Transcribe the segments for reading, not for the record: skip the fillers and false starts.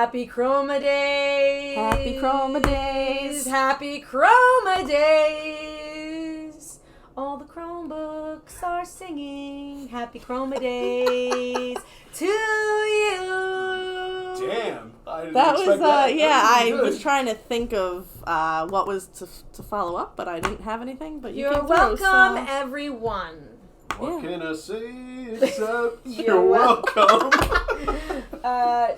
Happy Chrome-idays. Happy Chrome-idays. Happy Chrome-idays. All the Chromebooks are singing Happy Chrome-idays to you. Damn. I didn't That expect was, that. yeah, That I good. was trying to think of what was to follow up, but I didn't have anything. But You're came welcome, through, so. everyone. What Yeah. can I say except You're you're welcome?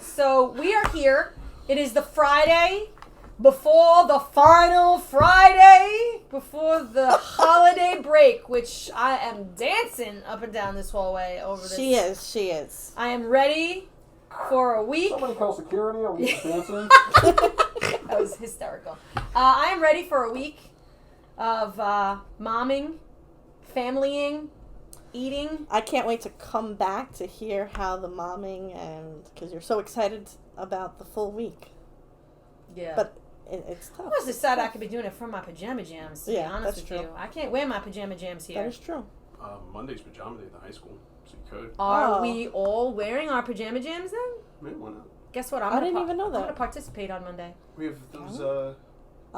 So we are here. It is the Friday before the final Friday before the holiday break, which I am dancing up and down this hallway over this. She is. I am ready for a week. Somebody call security. Are we dancing? That was hysterical. I am ready for a week of momming, familying, eating. I can't wait to come back to hear how the momming and because you're so excited about the full week. Yeah. But it's tough. I was decided I could be doing it from my pajama jams, to be honest that's with true. you. I can't wear my pajama jams here. That is true. Monday's pajama day at the high school, so you could. Are we all wearing our pajama jams then? Maybe why not? Guess what? I didn't even know I'm going to that. participate on Monday. We have those.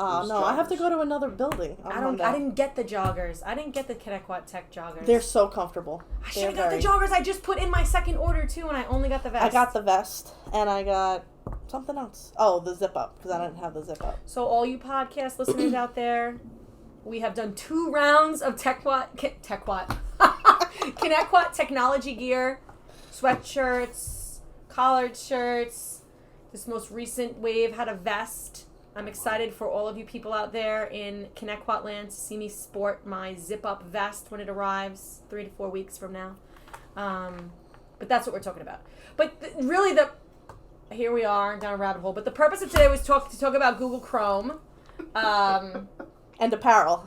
Oh Those no, I have to joggers. go to another building. On Monday. I didn't get the joggers. I didn't get the Connecticut Tech joggers. They're so comfortable. I should have got the joggers. I just put in my second order too, and I only got the vest. I got the vest and I got something else. Oh, the zip up because I didn't have the zip up. So all you podcast listeners out there, we have done 2 rounds of Connecticut technology gear, sweatshirts, collared shirts. This most recent wave had a vest. I'm excited for all of you people out there in Connecticut land to see me sport my zip-up vest when it arrives 3 to 4 weeks from now. But that's what we're talking about. But really, here we are down a rabbit hole. But the purpose of today was to talk about Google Chrome, And apparel.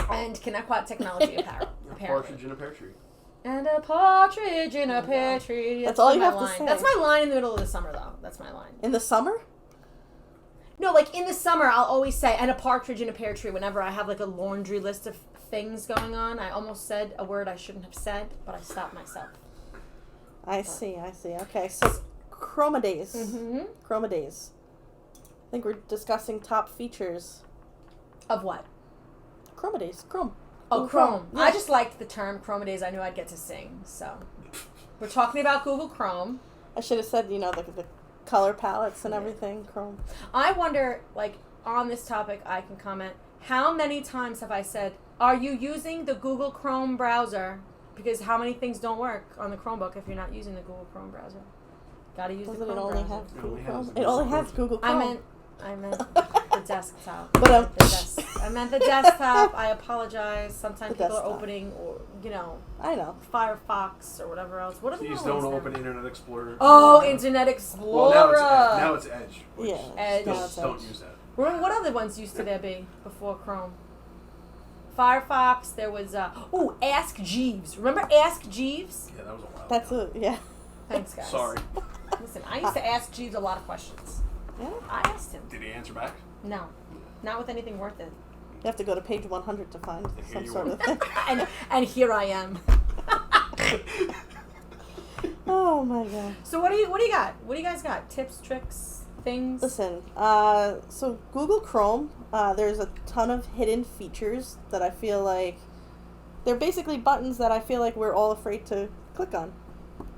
and Connecticut technology apparel. A partridge in a pear tree. And a partridge in a pear tree. That's all you my have to line. say. That's my line in the middle of the summer, though. That's my line. In the summer? No, like in the summer, I'll always say, and a partridge in a pear tree whenever I have like a laundry list of things going on. I almost said a word I shouldn't have said, but I stopped myself. I see. Okay, so Chrome-idays. Mm-hmm. Chrome-idays. I think we're discussing top features. Of what? Chrome-idays. Chrome. Oh, Chrome. Yeah. I just liked the term Chrome-idays. I knew I'd get to sing, so. We're talking about Google Chrome. I should have said, the color palettes and everything. Chrome. I wonder, like, on this topic, I can comment, how many times have I said, are you using the Google Chrome browser? Because how many things don't work on the Chromebook if you're not using the Google Chrome browser? Gotta use Doesn't the it Chrome only browser. have Google It only Chrome? has It only has Google Chrome. I meant the desktop. But, I meant the desktop. I apologize. Sometimes The people are desktop. opening, or I know. Firefox or whatever else. What are the Please other don't ones now? open Internet Explorer. Oh, Internet Explorer. Well, now it's Edge. Which Yeah. Edge. Don't use that. What other ones used to there be before Chrome? Firefox. There was Ask Jeeves. Remember Ask Jeeves? Yeah, that was a while. That's ago. yeah. Thanks, guys. Sorry. Listen, I used to ask Jeeves a lot of questions. Yeah. I asked him. Did he answer back? No, not with anything worth it. You have to go to page 100 to find here some you sort are. of thing. And here I am. Oh my god. So what do you got? What do you guys got? Tips, tricks, things? Listen, so Google Chrome, there's a ton of hidden features that I feel like they're basically buttons that I feel like we're all afraid to click on.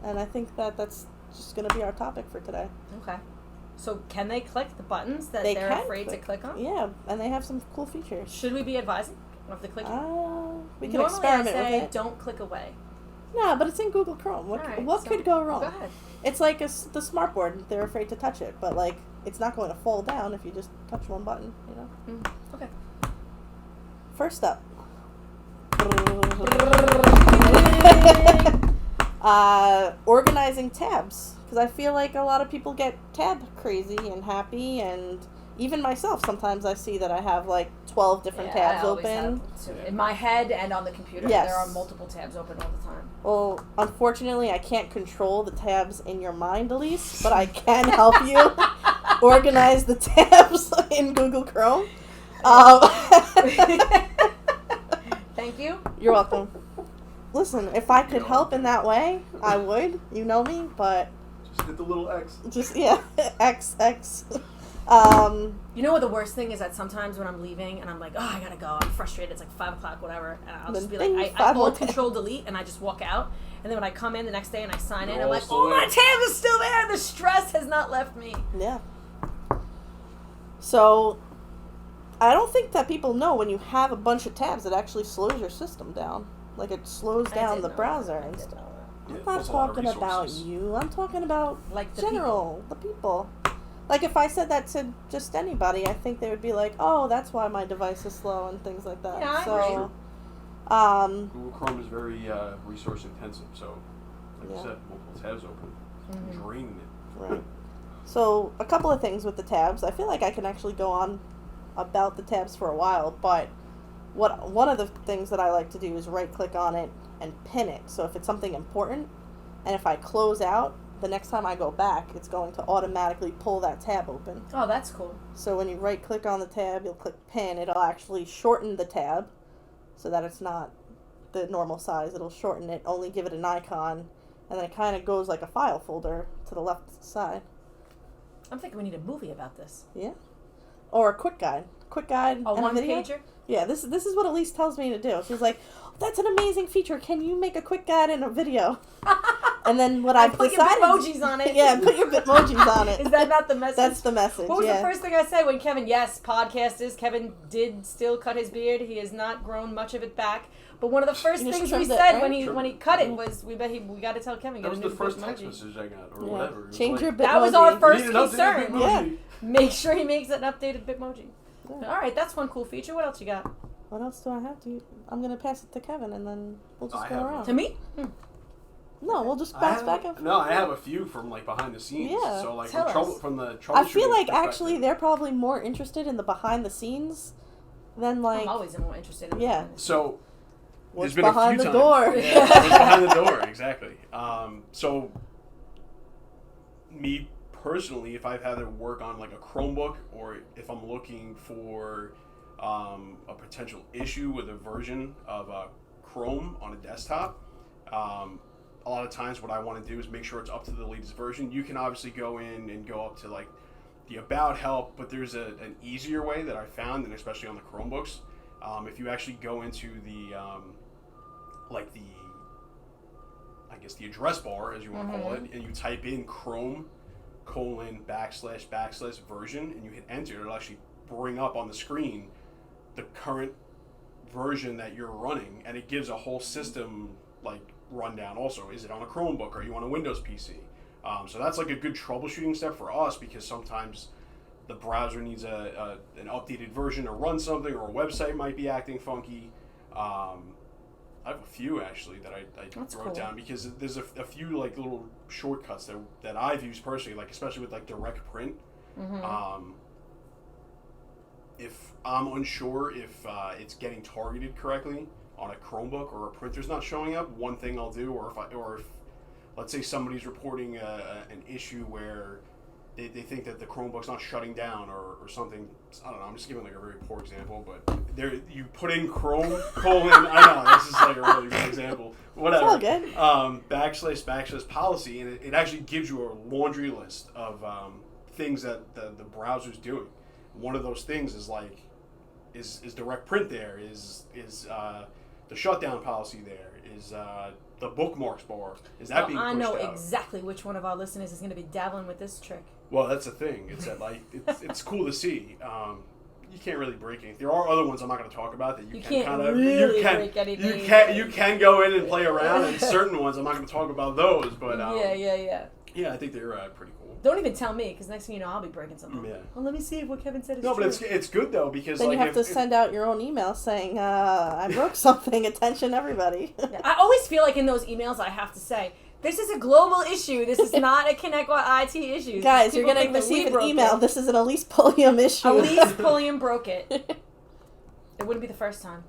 And I think that's just going to be our topic for today. Okay. So can they click the buttons that They they're can afraid to click on? Yeah, and they have some cool features. Should we be advising of the clicking? We can Normally experiment I say with it. don't click away. No, but it's in Google Chrome. What, All right, what so could go wrong? Go ahead. It's like the smartboard. They're afraid to touch it, but like it's not going to fall down if you just touch one button, you know? Okay. First up. Organizing tabs. Because I feel like a lot of people get tab crazy and happy, and even myself, sometimes I see that I have like 12 different tabs I always open. have too. In my head and on the computer, Yes. there are multiple tabs open all the time. Well, unfortunately, I can't control the tabs in your mind, Alise, but I can help you organize the tabs in Google Chrome. Thank you. You're welcome. Listen, if I could help in that way, I would. You know me, but Just hit the little X. Just, yeah, X. You know what the worst thing is that sometimes when I'm leaving and I'm like, oh, I gotta go, I'm frustrated, it's like 5 o'clock, whatever, and I'll just be like, I alt control delete and I just walk out, and then when I come in the next day and I sign in, I'm like, oh, my tab is still there, the stress has not left me. Yeah. So, I don't think that people know when you have a bunch of tabs, it actually slows your system down. Like, it slows down the browser and stuff. I'm not talking about you. I'm talking about, like, the people. Like, if I said that to just anybody, I think they would be like, oh, that's why my device is slow and things like that. Yeah, so, Google Chrome is very resource intensive, so, like you said, multiple tabs open. Draining it. Right. So, a couple of things with the tabs. I feel like I can actually go on about the tabs for a while, but one of the things that I like to do is right-click on it and pin it. So if it's something important, and if I close out, the next time I go back, it's going to automatically pull that tab open. Oh, that's cool. So when you right-click on the tab, you'll click pin. It'll actually shorten the tab so that it's not the normal size. It'll shorten it, only give it an icon, and then it kind of goes like a file folder to the left side. I'm thinking we need a movie about this. Yeah. Or a quick guide. A one-pager? Yeah, this is what Alise tells me to do. She's like, that's an amazing feature. Can you make a quick guide and a video? And then what I've put decided... your Bitmojis on it. Yeah, put your Bitmojis on it. Is that not the message? That's the message, What was the first thing I said when Kevin, podcasters, Kevin did still cut his beard. He has not grown much of it back. But one of the first things we said when he cut it was, we got to tell Kevin. That was the first text message I got, or whatever. Change your Bitmoji. That was our first concern. Yeah. Make sure he makes an updated Bitmoji. Yeah. All right, that's one cool feature. What else you got? What else do I have to? I'm going to pass it to Kevin, and then we'll just go around. To me? No, we'll just bounce back and forth. No, I have a few from like behind the scenes. Yeah. So like from the troubleshooting I feel like perspective. actually they're probably more interested in the behind the scenes than like. I'm always more interested in yeah. So what's there's been behind a few the times. door? Yeah, what's behind the door, exactly. So me personally, if I've had to work on like a Chromebook, or if I'm looking for a potential issue with a version of Chrome on a desktop, a lot of times what I want to do is make sure it's up to the latest version. You can obviously go in and go up to like the About Help, but there's an easier way that I found, and especially on the Chromebooks. If you actually go into the the address bar, as you want to call it, and you type in Chrome : / version, and you hit enter, it'll actually bring up on the screen the current version that you're running, and it gives a whole system like rundown. Also, is it on a Chromebook, or are you on a Windows PC? So that's like a good troubleshooting step for us, because sometimes the browser needs an updated version to run something, or a website might be acting funky. I have a few actually that I wrote down, because there's a few like little shortcuts that I've used personally, like especially with like direct print. If I'm unsure if it's getting targeted correctly on a Chromebook, or a printer's not showing up, one thing I'll do, or if let's say somebody's reporting an issue where they think that the Chromebook's not shutting down, or something. I don't know, I'm just giving like a very poor example, but you put in Chrome : I know this is like a really good example. Whatever. It's all good. / policy, and it actually gives you a laundry list of things that the browser's doing. One of those things is like, is direct print there? Is the shutdown policy there? Is the bookmarks bar, is that being pushed out? I know exactly which one of our listeners is going to be dabbling with this trick. Well, that's the thing. It's that like it's cool to see. You can't really break anything. There are other ones I'm not going to talk about that you can kind of break anything. You can go in and play around, and certain ones I'm not going to talk about those. But yeah, I think they're pretty cool. Don't even tell me, because next thing you know, I'll be breaking something. Yeah. Well, let me see if what Kevin said is true. true. No, but it's good though, because then like, you have to send out your own email saying, I broke something. Attention, everybody. I always feel like in those emails I have to say, this is a global issue. This is not a ConnectWhat IT issue. Guys, you're going to receive an email. This is an Alise Pulliam issue. Alise Pulliam broke it. It wouldn't be the first time.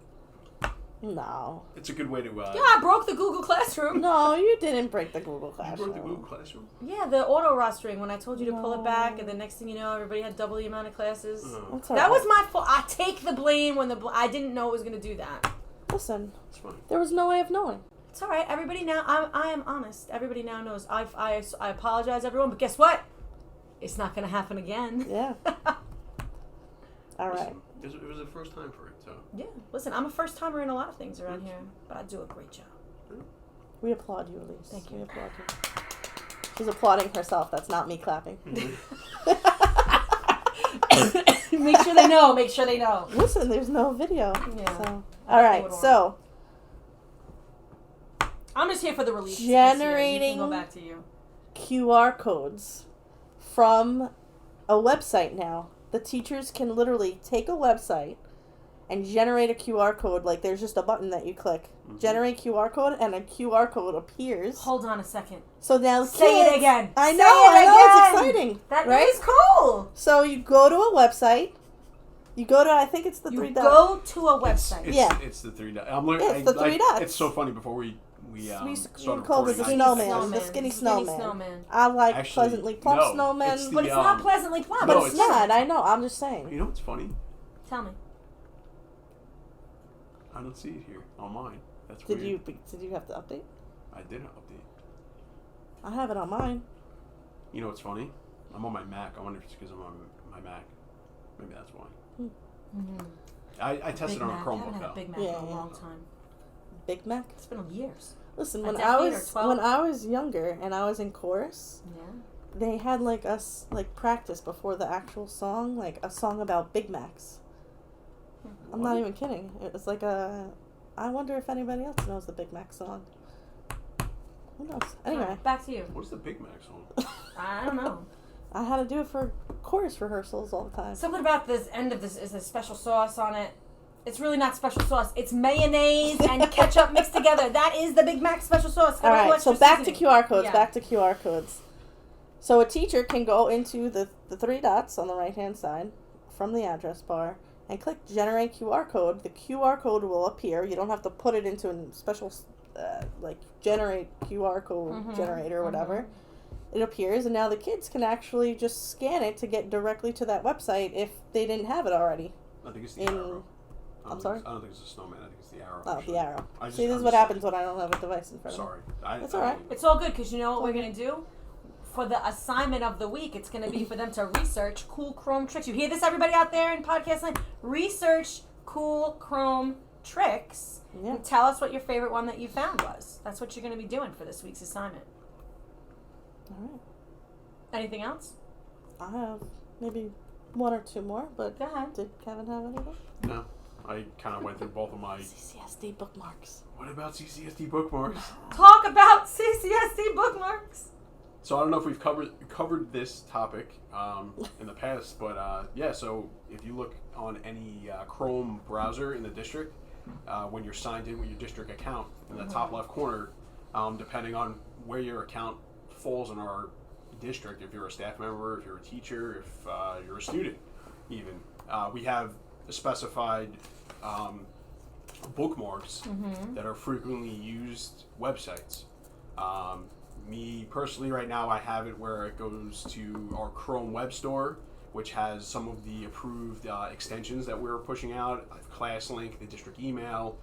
No. It's a good way to... yeah, I broke the Google Classroom. No, you didn't break the Google Classroom. You broke the Google Classroom? Yeah, the auto rostering, when I told you to pull it back, and the next thing you know, everybody had double the amount of classes. That was my fault. I take the blame when I didn't know it was going to do that. Listen, it's fine. There was no way of knowing. It's all right. Everybody now, I am honest. Everybody now knows. I apologize, everyone, but guess what? It's not going to happen again. Yeah. All right. Listen, it was the first time for it, so. Yeah. Listen, I'm a first timer in a lot of things around here, but I do a great job. We applaud you, Alise. Thank you. We applaud you. She's applauding herself. That's not me clapping. Make sure they know. Make sure they know. Listen, there's no video. Yeah. So. All right. So. I'm just here for the release. Generating go back to you. QR codes from a website now. The teachers can literally take a website and generate a QR code. Like, there's just a button that you click. Mm-hmm. Generate QR code, and a QR code appears. Hold on a second. So now the Say kids, it again. I Say know, it it's again. exciting. That right? is cool. So you go to a website. You go to, I think it's the you 3 dots. go to a website. It's the 3 dots. It's the 3 dots. It's so funny before we started called it the recording, the skinny snowman. snowman. I like Actually, pleasantly plump snowmen. But it's not pleasantly plump. But it's not. I know. I'm just saying. You know what's funny? Tell me. I don't see it here on mine. That's Did weird. you have to update? I didn't update. I have it on mine. You know what's funny? I'm on my Mac. I wonder if it's because I'm on my Mac. Maybe that's why. Mm-hmm. I tested it on a Chromebook I haven't had a though. Big Mac in a long time. Big Mac? It's been years. Listen, A when decade or 12? when I was younger and I was in chorus, they had like us like practice before the actual song, like a song about Big Macs. I'm not even kidding. It was like a. I wonder if anybody else knows the Big Mac song. Who knows? Anyway, Right, back to you. What's the Big Mac song? I don't know. I had to do it for chorus rehearsals all the time. Something about this end of this is a special sauce on it. It's really not special sauce. It's mayonnaise and ketchup mixed together. That is the Big Mac special sauce. All right, so back to QR codes. Yeah. Back to QR codes. So a teacher can go into the 3 dots on the right-hand side from the address bar and click Generate QR Code. The QR code will appear. You don't have to put it into a special, like, Generate QR Code generator or whatever. It appears, and now the kids can actually just scan it to get directly to that website if they didn't have it already. I think it's the arrow. I'm sorry? I don't think it's a snowman. I think it's the arrow. Oh, actually. the arrow. This is what happens when I don't have a device in front of me. Sorry. That's all right. It's all good because you know what we're going to do? For the assignment of the week, it's going to be for them to research cool Chrome tricks. You hear this, everybody out there in podcast land? Research cool Chrome tricks. Yeah. And tell us what your favorite one that you found was. That's what you're going to be doing for this week's assignment. All right. Anything else? I have maybe 1 or 2 more, but Go ahead. did Kevin have anything? No. I kind of went through both of my... CCSD bookmarks. What about CCSD bookmarks? Talk about CCSD bookmarks. So I don't know if we've covered this topic in the past, but yeah, so if you look on any Chrome browser in the district, when you're signed in with your district account, in the top left corner, depending on where your account falls in our district, if you're a staff member, if you're a teacher, if you're a student even, we have specified bookmarks that are frequently used websites. Me personally, right now, I have it where it goes to our Chrome web store, which has some of the approved extensions that we're pushing out. I have ClassLink, the district email,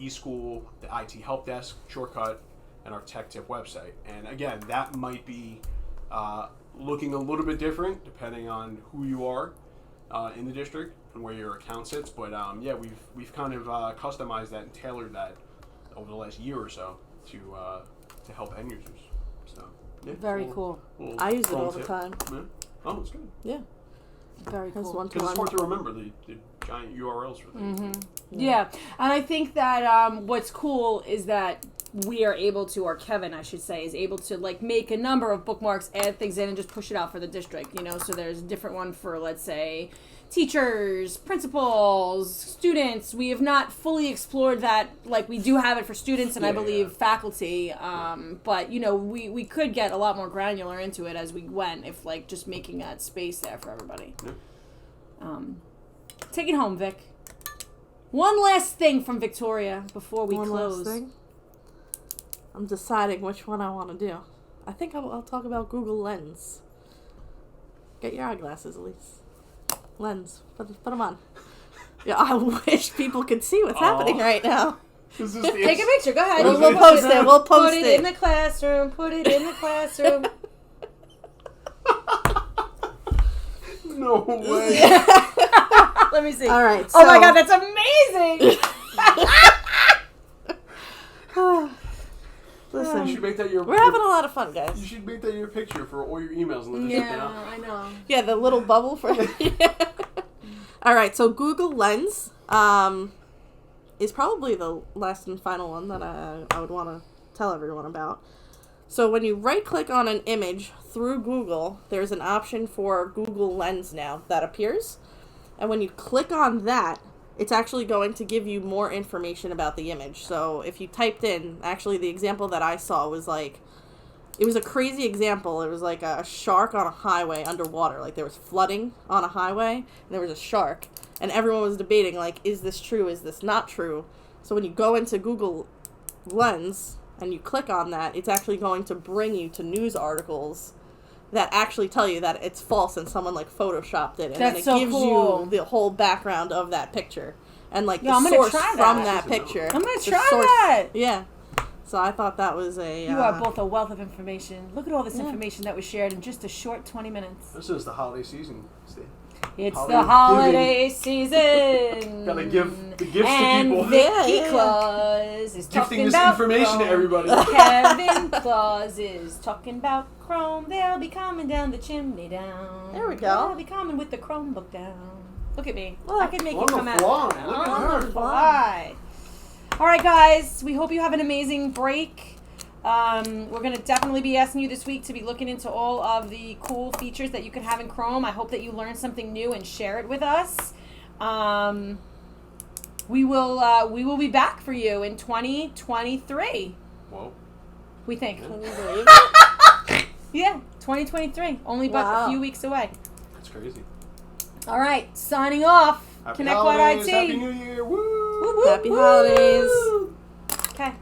eSchool, the IT help desk shortcut, and our tech tip website. And again, that might be looking a little bit different depending on who you are in the district and where your account sits. But yeah, we've kind of customized that and tailored that over the last year or so to help end users. So yeah, Very cool. I use it all the time. Yeah. Oh, it's good. Yeah. Very That's cool. one Because it's hard to remember the giant URLs for things. Yeah, and I think that what's cool is that we are able to, or Kevin, I should say, is able to like make a number of bookmarks, add things in, and just push it out for the district. You know, so there's a different one for, let's say, teachers, principals, students. We have not fully explored that. Like, we do have it for students and I believe faculty. But you know, we could get a lot more granular into it as we went, if like just making that space there for everybody. Yeah. Take it home, Vic. One last thing from Victoria before we One close. last thing. I'm deciding which one I want to do. I think I'll talk about Google Lens. Get your eyeglasses, Alise. Lens. Put them on. Yeah, I wish people could see what's happening right now. This is the Take a picture. Go ahead. We'll post it. We'll post Put it in the classroom. Put it in the classroom. No way. Let me see. All right. Oh my God, that's amazing. Listen, You should make that your. we're having a lot of fun, You guys. should make that your picture for all your emails and let it Yeah, out. I know. Yeah, the little bubble for. All right, so Google Lens is probably the last and final one that I would want to tell everyone about. So when you right-click on an image through Google, there's an option for Google Lens now that appears. And when you click on that, it's actually going to give you more information about the image. So if you typed in, actually the example that I saw was like, it was a crazy example. It was like a shark on a highway underwater. Like there was flooding on a highway and there was a shark. And everyone was debating like, is this true? Is this not true? So when you go into Google Lens and you click on that, it's actually going to bring you to news articles that actually tell you that it's false and someone like photoshopped it, and That's then it so gives cool. you the whole background of that picture and like Yo, I'm the gonna source try from that. that picture. I'm gonna The try source- that. Yeah. So I thought that was a. You are both a wealth of information. Look at all this Yeah. information that was shared in just a short 20 minutes. This is the holiday season, Steve. It's Holiday the holiday season. Gotta give the gifts and to people. Vicky Yeah. Claus is Gifting talking this about information to Chrome. everybody. Kevin Claus is talking about Chrome. They'll be coming down the chimney down. There we go. They'll be coming with the Chromebook down. Look at me. Look. I can make On it the come out. fly. Look at On her. the fly. All right, guys. We hope you have an amazing break. We're going to definitely be asking you this week to be looking into all of the cool features that you can have in Chrome. I hope that you learned something new and share it with us. We will be back for you in 2023. Whoa. We think. Can you believe it? Yeah, 2023. Only but Wow. a few weeks away. That's crazy. All right, signing off. Happy Connect What holidays. IT. Happy New Year. Woo! Woo, woo, Happy woo. holidays. Okay.